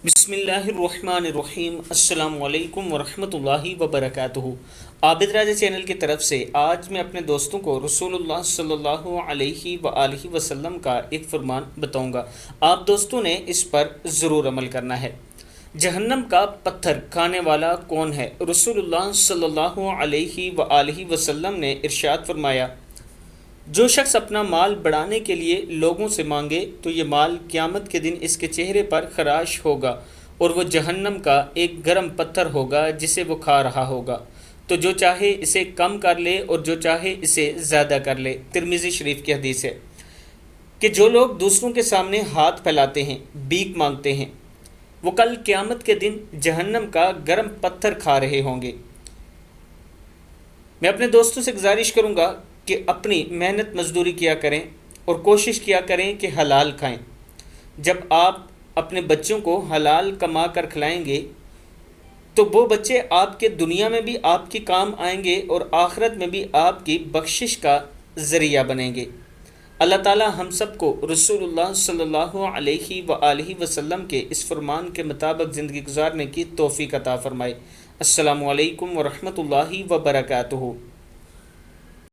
بسم اللہ الرحمن الرحیم۔ السلام علیکم ورحمۃ اللہ وبرکاتہ۔ عابد راجہ چینل کی طرف سے آج میں اپنے دوستوں کو رسول اللہ صلی اللہ علیہ وآلہ وسلم کا ایک فرمان بتاؤں گا۔ آپ دوستوں نے اس پر ضرور عمل کرنا ہے۔ جہنم کا پتھر کھانے والا کون ہے؟ رسول اللہ صلی اللہ علیہ وآلہ وسلم نے ارشاد فرمایا، جو شخص اپنا مال بڑھانے کے لیے لوگوں سے مانگے تو یہ مال قیامت کے دن اس کے چہرے پر خراش ہوگا اور وہ جہنم کا ایک گرم پتھر ہوگا جسے وہ کھا رہا ہوگا، تو جو چاہے اسے کم کر لے اور جو چاہے اسے زیادہ کر لے۔ ترمذی شریف کی حدیث ہے کہ جو لوگ دوسروں کے سامنے ہاتھ پھیلاتے ہیں، بھیک مانگتے ہیں، وہ کل قیامت کے دن جہنم کا گرم پتھر کھا رہے ہوں گے۔ میں اپنے دوستوں سے گزارش کروں گا کہ اپنی محنت مزدوری کیا کریں اور کوشش کیا کریں کہ حلال کھائیں۔ جب آپ اپنے بچوں کو حلال کما کر کھلائیں گے تو وہ بچے آپ کے دنیا میں بھی آپ کے کام آئیں گے اور آخرت میں بھی آپ کی بخشش کا ذریعہ بنیں گے۔ اللہ تعالی ہم سب کو رسول اللہ صلی اللہ علیہ وآلہ وسلم کے اس فرمان کے مطابق زندگی گزارنے کی توفیق عطا فرمائے۔ السلام علیکم ورحمۃ اللہ وبرکاتہ۔